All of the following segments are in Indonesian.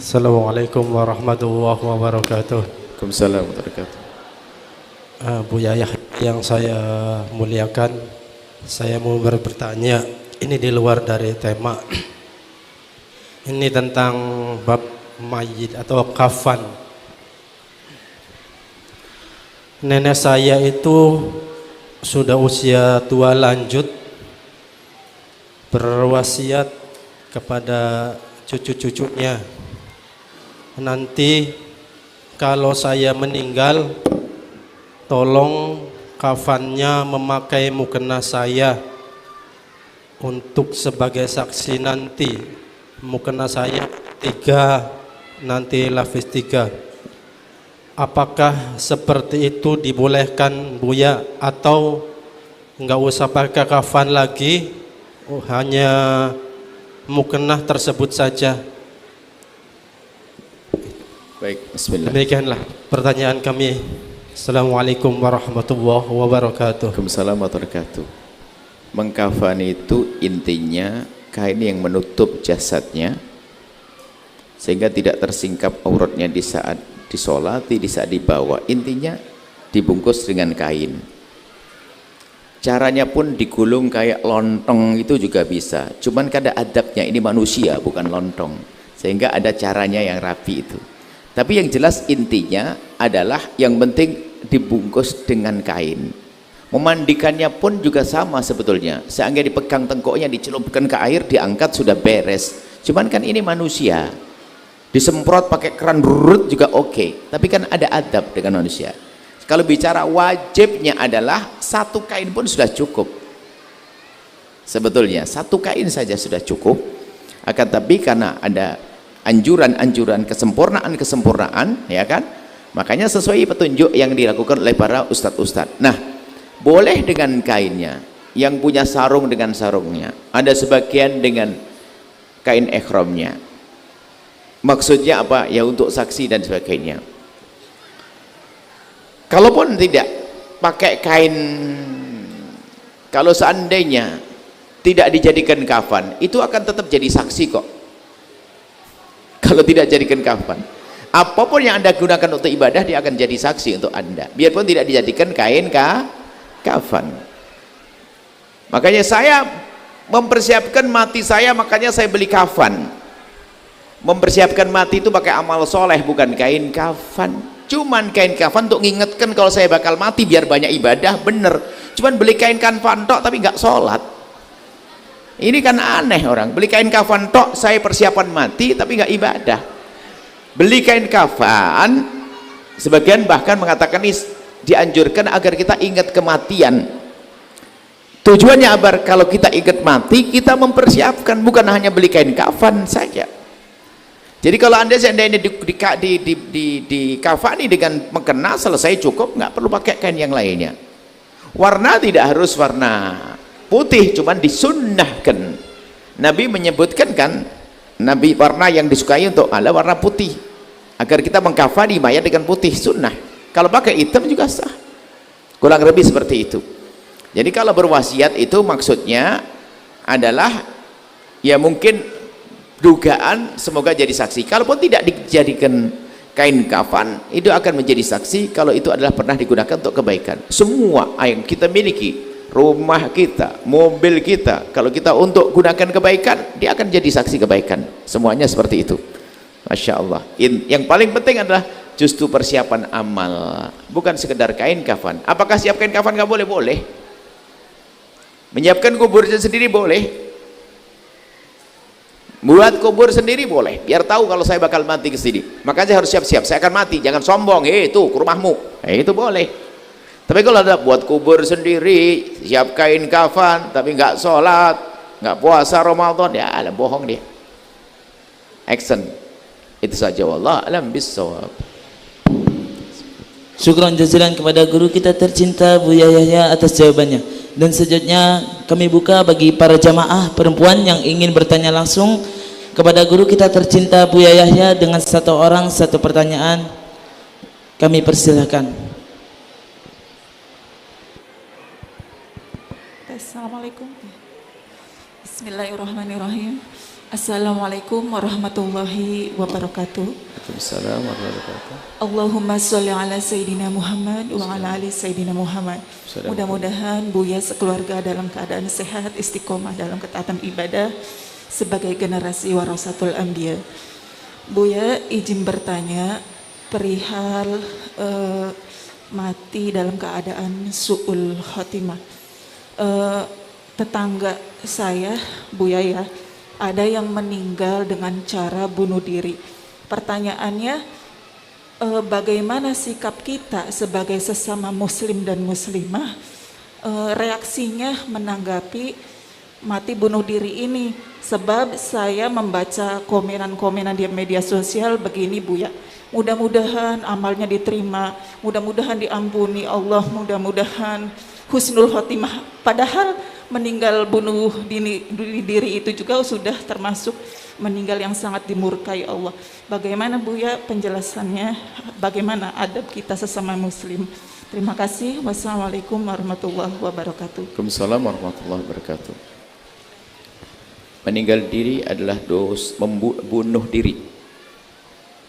Assalamualaikum warahmatullahi wabarakatuh. Waalaikumsalam warahmatullahi wabarakatuh. Buya Yahya yang saya muliakan, saya mau bertanya, ini di luar dari tema. Ini tentang bab mayit atau kafan. Nenek saya itu sudah usia tua lanjut, berwasiat kepada cucu-cucunya, nanti kalau saya meninggal tolong kafannya memakai mukena saya untuk sebagai saksi nanti. Mukena saya 3, nanti lapis 3. Apakah seperti itu dibolehkan Buya, atau enggak usah pakai kafan lagi, hanya mukena tersebut saja? Baik, bismillah. Demikianlah pertanyaan kami. Assalamualaikum warahmatullahi wabarakatuh. Waalaikumsalam warahmatullahi wabarakatuh. Mengkafan itu intinya kain yang menutup jasadnya sehingga tidak tersingkap auratnya di saat disolati, di saat dibawa. Intinya dibungkus dengan kain. Caranya pun digulung kayak lontong itu juga bisa. Cuman kada adabnya, ini manusia bukan lontong, sehingga ada caranya yang rapi itu. Tapi yang jelas intinya adalah yang penting dibungkus dengan kain. Memandikannya pun juga sama sebetulnya. Seandainya dipegang tengkoknya, dicelupkan ke air, diangkat, sudah beres. Cuman kan ini manusia, disemprot pakai keran rurut juga oke. Tapi kan ada adab dengan manusia. Kalau bicara wajibnya adalah satu kain pun sudah cukup. Sebetulnya satu kain saja sudah cukup. Akan tapi karena ada anjuran-anjuran kesempurnaan, ya kan, makanya sesuai petunjuk yang dilakukan oleh para ustadz-ustadz. Nah, boleh dengan kainnya, yang punya sarung dengan sarungnya, ada sebagian dengan kain ikhramnya. Maksudnya apa? Ya untuk saksi dan sebagainya. Kalaupun tidak pakai kain, kalau seandainya tidak dijadikan kafan, itu akan tetap jadi saksi kok. Kalau tidak jadikan kafan, apapun yang anda gunakan untuk ibadah, dia akan jadi saksi untuk anda, biarpun tidak dijadikan kain kafan. Makanya saya mempersiapkan mati saya, makanya saya beli kafan. Mempersiapkan mati itu pakai amal soleh, bukan kain kafan. Cuman kain kafan untuk ngingetkan kalau saya bakal mati biar banyak ibadah, bener. Cuman beli kain kafan tok tapi nggak sholat. Ini kan aneh, orang beli kain kafan tok, saya persiapan mati tapi nggak ibadah. Beli kain kafan, sebagian bahkan mengatakan ini dianjurkan agar kita ingat kematian. Tujuannya agar kalau kita ingat mati, kita mempersiapkan, bukan hanya beli kain kafan saja. Jadi kalau anda seandainya dikafani dengan mukena selesai cukup, nggak perlu pakai kain yang lainnya. Warna tidak harus warna putih, cuman disunnahkan. Nabi menyebutkan kan, Nabi warna yang disukai untuk Allah warna putih, agar kita mengkafani mayat dengan putih, sunnah. Kalau pakai hitam juga sah, kurang lebih seperti itu. Jadi kalau berwasiat itu maksudnya adalah ya mungkin dugaan semoga jadi saksi. Kalaupun tidak dijadikan kain kafan, itu akan menjadi saksi kalau itu adalah pernah digunakan untuk kebaikan. Semua yang kita miliki, rumah kita, mobil kita, kalau kita untuk gunakan kebaikan, dia akan jadi saksi kebaikan. Semuanya seperti itu. Masya Allah. Yang paling penting adalah justru persiapan amal, bukan sekedar kain kafan. Apakah siap kain kafan? Nggak boleh? Boleh. Menyiapkan kuburnya sendiri boleh. Buat kubur sendiri boleh, biar tahu kalau saya bakal mati ke sini. Makanya harus siap-siap, saya akan mati, jangan sombong, itu ke rumahmu. Itu boleh. Tapi kalau ada buat kubur sendiri, siap kain kafan, tapi nggak sholat, nggak puasa Ramadan, ya ada bohong dia. Action. Itu saja, wallah alam bissawab. Syukran jazilan kepada guru kita tercinta Buya Yahya atas jawabannya. Dan selanjutnya kami buka bagi para jamaah perempuan yang ingin bertanya langsung kepada guru kita tercinta Buya Yahya dengan satu orang satu pertanyaan. Kami persilahkan. Assalamualaikum. Bismillahirrahmanirrahim. Assalamualaikum warahmatullahi wabarakatuh. Waalaikumsalam warahmatullahi wabarakatuh. Allahumma sholli ala Sayyidina Muhammad wa ala ali Sayyidina Muhammad. Mudah-mudahan Buya sekeluarga dalam keadaan sehat, istiqomah dalam ketaatan ibadah sebagai generasi warasatul anbiya. Buya izin bertanya perihal mati dalam keadaan su'ul khotimah. Tetangga saya, Buya ya, ada yang meninggal dengan cara bunuh diri. Pertanyaannya, bagaimana sikap kita sebagai sesama muslim dan muslimah reaksinya menanggapi mati bunuh diri ini? Sebab saya membaca komenan-komenan di media sosial begini Buya, mudah-mudahan amalnya diterima, mudah-mudahan diampuni Allah, mudah-mudahan husnul khotimah. Padahal meninggal bunuh diri itu juga sudah termasuk meninggal yang sangat dimurkai Allah. Bagaimana Buya penjelasannya, bagaimana adab kita sesama muslim? Terima kasih. Wassalamualaikum warahmatullahi wabarakatuh. Waalaikumsalam warahmatullahi wabarakatuh. Meninggal diri adalah dosa, bunuh diri.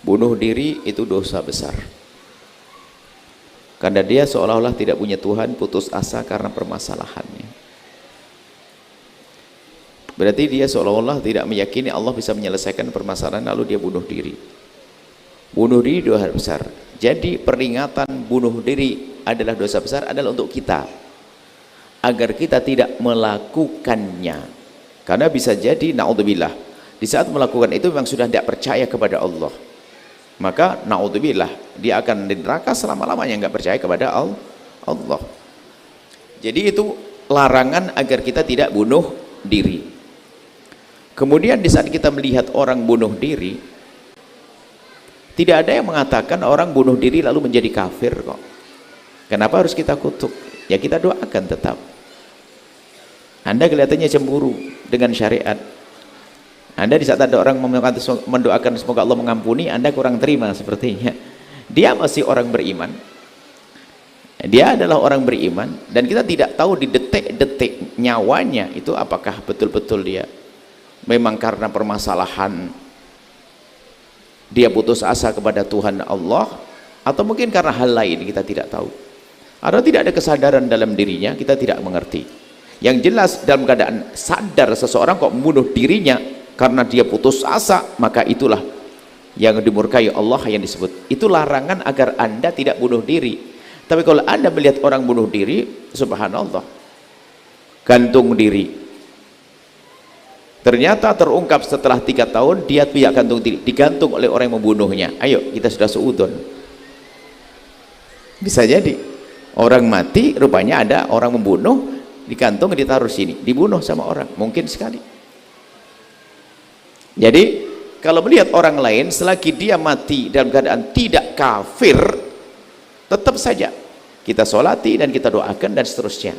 Bunuh diri itu dosa besar. Karena dia seolah-olah tidak punya Tuhan, putus asa karena permasalahannya. Berarti dia seolah-olah tidak meyakini Allah bisa menyelesaikan permasalahan, lalu dia bunuh diri. Bunuh diri dosa besar. Jadi peringatan bunuh diri adalah dosa besar adalah untuk kita, agar kita tidak melakukannya. Karena bisa jadi naudzubillah, di saat melakukan itu memang sudah tidak percaya kepada Allah, maka naudzubillah dia akan di neraka selama-lamanya nggak percaya kepada Allah. Jadi itu larangan agar kita tidak bunuh diri. Kemudian di saat kita melihat orang bunuh diri, tidak ada yang mengatakan orang bunuh diri lalu menjadi kafir kok. Kenapa harus kita kutuk? Ya kita doakan tetap. Anda kelihatannya cemburu dengan syariat. Anda di saat ada orang mendoakan semoga Allah mengampuni, Anda kurang terima sepertinya. Dia masih orang beriman. Dia adalah orang beriman, dan kita tidak tahu di detik-detik nyawanya itu apakah betul-betul dia memang karena permasalahan dia putus asa kepada Tuhan Allah, atau mungkin karena hal lain kita tidak tahu, atau tidak ada kesadaran dalam dirinya, kita tidak mengerti. Yang jelas dalam keadaan sadar seseorang kok membunuh dirinya karena dia putus asa, maka itulah yang dimurkai Allah yang disebut. Itu larangan agar Anda tidak bunuh diri. Tapi kalau Anda melihat orang bunuh diri, subhanallah, gantung diri, ternyata terungkap setelah 3 tahun dia tidak gantung diri, digantung oleh orang yang membunuhnya. Ayo kita sudah seudon. Bisa jadi orang mati, rupanya ada orang membunuh, digantung, ditaruh sini, dibunuh sama orang, mungkin sekali. Jadi kalau melihat orang lain selagi dia mati dalam keadaan tidak kafir, tetap saja kita sholati dan kita doakan dan seterusnya.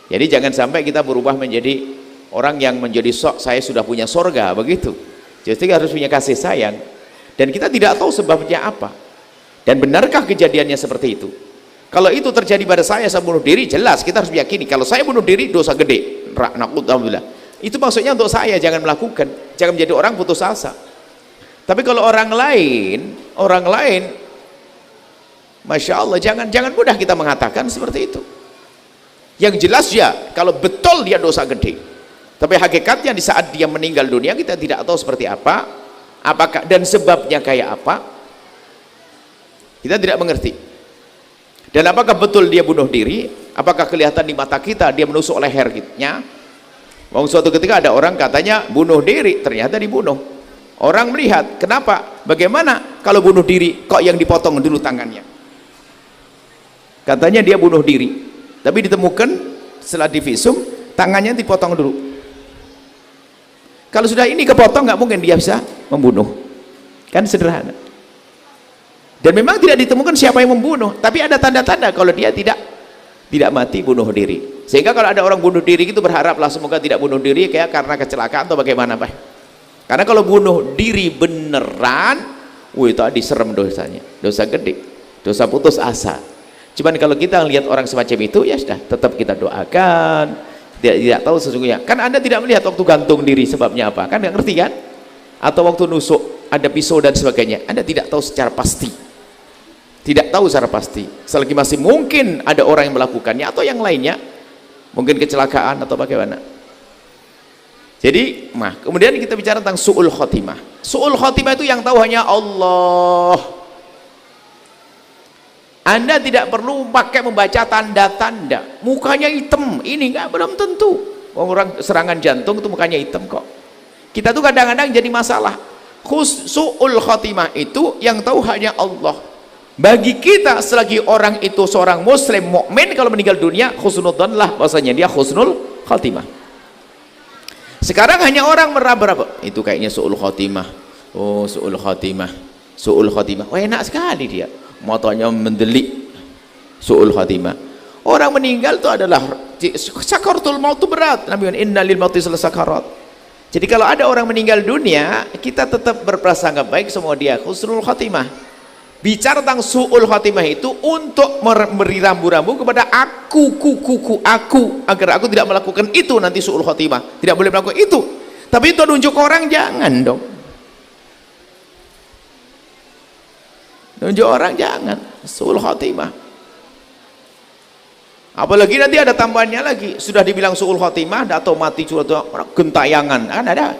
Jadi jangan sampai kita berubah menjadi orang yang menjadi sok saya sudah punya sorga begitu. Jadi harus punya kasih sayang, dan kita tidak tahu sebabnya apa dan benarkah kejadiannya seperti itu. Kalau itu terjadi pada saya bunuh diri, jelas kita harus meyakini kalau saya bunuh diri dosa gede. Itu maksudnya untuk saya, jangan melakukan, jangan menjadi orang putus asa. Tapi kalau orang lain, Masya Allah, jangan mudah kita mengatakan seperti itu. Yang jelas ya, kalau betul dia dosa gede. Tapi hakikatnya di saat dia meninggal dunia kita tidak tahu seperti apa, apakah dan sebabnya kayak apa, kita tidak mengerti. Dan apakah betul dia bunuh diri? Apakah kelihatan di mata kita dia menusuk lehernya? Suatu ketika ada orang katanya bunuh diri, ternyata dibunuh. Orang melihat, kenapa? Bagaimana kalau bunuh diri kok yang dipotong dulu tangannya? Katanya dia bunuh diri, tapi ditemukan setelah divisum tangannya dipotong dulu. Kalau sudah ini kepotong nggak mungkin dia bisa membunuh, kan sederhana. Dan memang tidak ditemukan siapa yang membunuh, tapi ada tanda-tanda kalau dia tidak mati bunuh diri. Sehingga kalau ada orang bunuh diri itu berharaplah semoga tidak bunuh diri kayak karena kecelakaan atau bagaimana, Pak. Karena kalau bunuh diri beneran, itu serem dosanya, dosa gede, dosa putus asa. Cuman kalau kita lihat orang semacam itu, ya sudah, tetap kita doakan, Tidak tahu sesungguhnya. Kan Anda tidak melihat waktu gantung diri sebabnya apa? Kan nggak ngerti kan? Atau waktu nusuk ada pisau dan sebagainya. Anda tidak tahu secara pasti. Tidak tahu secara pasti. Selagi masih mungkin ada orang yang melakukannya atau yang lainnya, mungkin kecelakaan atau bagaimana. Jadi, kemudian kita bicara tentang su'ul khotimah. Su'ul khotimah itu yang tahu hanya Allah. Anda tidak perlu pakai membaca tanda-tanda. Mukanya hitam, ini enggak, belum tentu. Orang serangan jantung itu mukanya hitam kok. Kita tuh kadang-kadang jadi masalah. Su'ul khotimah itu yang tahu hanya Allah. Bagi kita selagi orang itu seorang muslim mukmin, kalau meninggal dunia khusnudzon lah, bahwasanya dia khusnul khotimah. Sekarang hanya orang meraba-raba, itu kayaknya su'ul khotimah. Oh, su'ul khotimah, su'ul khotimah. Oh, enak sekali dia, matanya mendelik. Su'ul khotimah. Orang meninggal itu adalah sakaratul maut, itu berat. Nabi bilang innalil mauti sakarat. Jadi kalau ada orang meninggal dunia, kita tetap berprasangka baik sama dia, khusnul khotimah. Bicara tentang su'ul khotimah itu untuk memberi rambu-rambu kepada aku, agar aku tidak melakukan itu nanti su'ul khotimah. Tidak boleh melakukan itu. Tapi itu nunjuk orang, jangan dong. Nunjuk orang jangan, su'ul khotimah. Apalagi nanti ada tambahannya lagi, sudah dibilang su'ul khotimah atau mati curhat gentayangan, kan ada.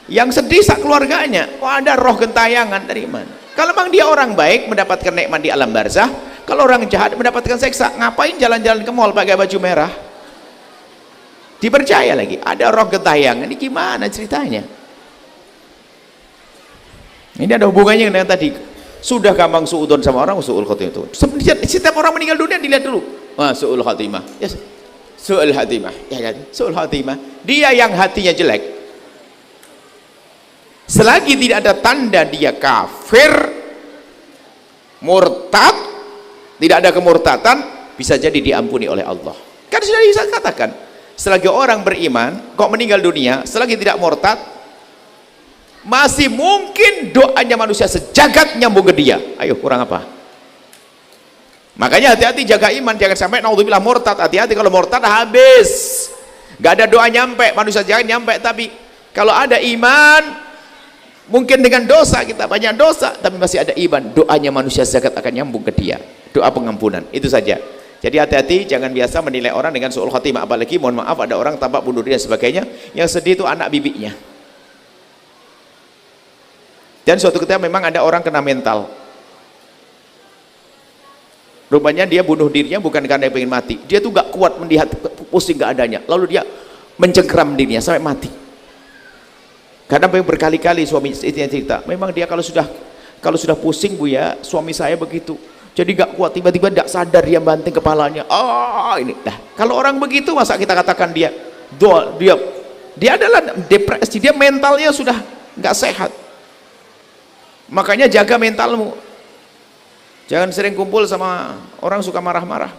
Yang sedih sak keluarganya, kok ada roh gentayangan dari mana? Kalau memang dia orang baik mendapatkan nikmat di alam barzah, kalau orang jahat mendapatkan seksa, ngapain jalan-jalan ke mall pakai baju merah? Dipercaya lagi, ada roh gentayangan, ini gimana ceritanya? Ini ada hubungannya dengan tadi. Sudah gampang suudon sama orang, su'ul khotimah itu. Setiap orang meninggal dunia dilihat dulu. Su'ul khotimah. Yes. Su'ul khotimah. Ya, su'ul khotimah. Dia yang hatinya jelek. Selagi tidak ada tanda dia kafir, murtad, tidak ada kemurtatan, bisa jadi diampuni oleh Allah. Kan sudah bisa katakan, selagi orang beriman kok meninggal dunia, selagi tidak murtad, masih mungkin doanya manusia sejagat nyambung ke dia. Ayo, kurang apa? Makanya hati-hati jaga iman, jangan sampai naudzubillah murtad. Hati-hati, kalau murtad habis, gak ada doa nyampe, manusia jangan nyampe. Tapi kalau ada iman, mungkin dengan dosa, kita banyak dosa, tapi masih ada iman, doanya manusia zakat akan nyambung ke dia, doa pengampunan. Itu saja. Jadi hati-hati, jangan biasa menilai orang dengan su'ul khotimah. Apalagi mohon maaf ada orang tampak bunuh diri dan sebagainya, yang sedih itu anak bibiknya. Dan suatu ketika memang ada orang kena mental, rupanya dia bunuh dirinya bukan karena dia pengen mati, dia tuh gak kuat melihat pusing keadaannya, lalu dia mencengkeram dirinya sampai mati. Karena berkali-kali suami istrinya cerita, memang dia kalau sudah pusing Bu ya, suami saya begitu, jadi gak kuat, tiba-tiba tidak sadar dia banting kepalanya. Ini nah, kalau orang begitu masa kita katakan dia adalah depresi, dia mentalnya sudah gak sehat. Makanya jaga mentalmu, jangan sering kumpul sama orang suka marah-marah,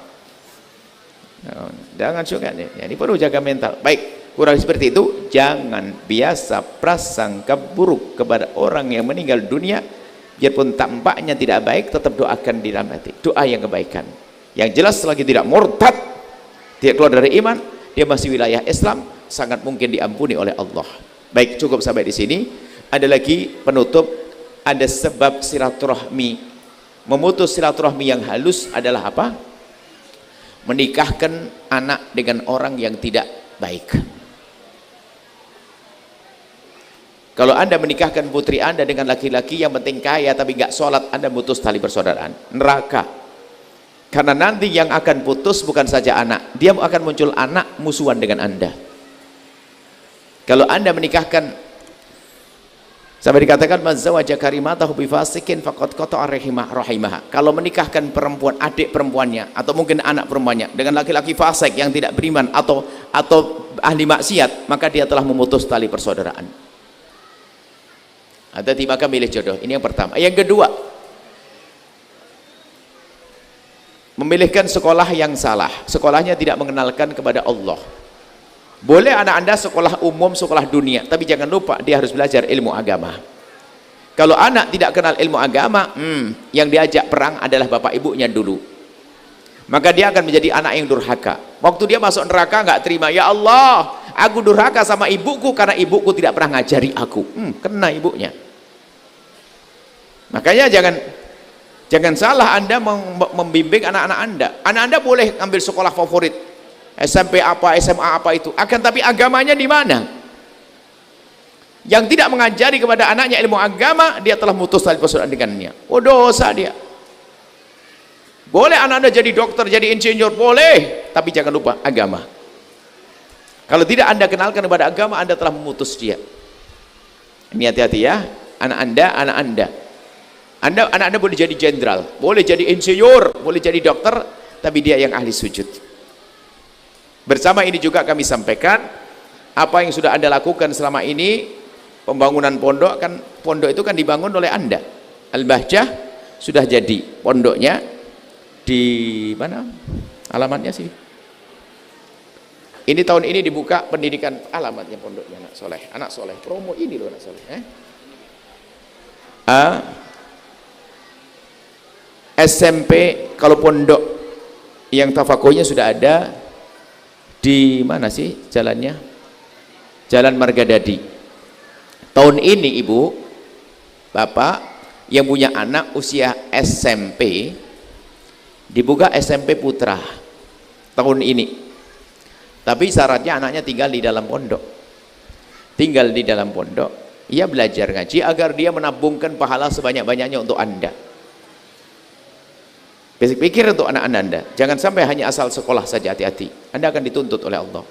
jangan suka, ini perlu jaga mental. Baik, kurang seperti itu. Jangan biasa prasangka buruk kepada orang yang meninggal dunia, biarpun tampaknya tidak baik, tetap doakan di dalam hati, doa yang kebaikan. Yang jelas selagi tidak murtad, tidak keluar dari iman, dia masih wilayah Islam, sangat mungkin diampuni oleh Allah. Baik, cukup sampai di sini. Ada lagi penutup, ada sebab silaturahmi. Memutus silaturahmi yang halus adalah apa? Menikahkan anak dengan orang yang tidak baik. Kalau Anda menikahkan putri Anda dengan laki-laki yang penting kaya tapi gak sholat, Anda putus tali persaudaraan, neraka. Karena nanti yang akan putus bukan saja anak, dia akan muncul anak musuhan dengan Anda. Kalau Anda menikahkan, sampai dikatakan mazzawaja karimatahu bifasikin faqad qata'a rahimah. Kalau menikahkan perempuan, adik perempuannya atau mungkin anak perempuannya dengan laki-laki fasik yang tidak beriman atau ahli maksiat, maka dia telah memutus tali persaudaraan. Hati-hati, maka milih jodoh. Ini yang pertama. Yang kedua, memilihkan sekolah yang salah. Sekolahnya tidak mengenalkan kepada Allah. Boleh anak Anda sekolah umum, sekolah dunia, tapi jangan lupa dia harus belajar ilmu agama. Kalau anak tidak kenal ilmu agama, yang diajak perang adalah bapak ibunya dulu. maka dia akan menjadi anak yang durhaka. Waktu dia masuk neraka nggak terima, ya Allah, aku durhaka sama ibuku karena ibuku tidak pernah ngajari aku. Kena ibunya. Makanya jangan salah Anda membimbing anak-anak Anda. Anak Anda boleh ambil sekolah favorit, SMP apa, SMA apa itu, akan tapi agamanya di mana? Yang tidak mengajari kepada anaknya ilmu agama, dia telah memutus tali persaudaraan dengannya. Oh, dosa dia. Boleh anak Anda jadi dokter, jadi insinyur, boleh, tapi jangan lupa agama. Kalau tidak Anda kenalkan kepada agama, Anda telah memutus dia. Ini hati-hati ya, anak Anda. Anak Anda boleh jadi jenderal, boleh jadi insinyur, boleh jadi dokter, tapi dia yang ahli sujud. Bersama ini juga kami sampaikan apa yang sudah Anda lakukan selama ini. Pembangunan pondok itu kan dibangun oleh Anda. Al-Bahjah sudah jadi pondoknya di mana? Alamatnya sih. Ini tahun ini dibuka pendidikan, alamatnya pondoknya anak soleh. Promo ini loh anak soleh. SMP kalau pondok yang tafakohnya sudah ada di mana sih jalannya? Jalan Margadadi. Tahun ini ibu, bapak yang punya anak usia SMP, dibuka SMP Putra tahun ini. Tapi syaratnya anaknya tinggal di dalam pondok. Tinggal di dalam pondok, ia belajar ngaji agar dia menabungkan pahala sebanyak-banyaknya untuk Anda. Pikir untuk anak-anak Anda, jangan sampai hanya asal sekolah saja, hati-hati. Anda akan dituntut oleh Allah.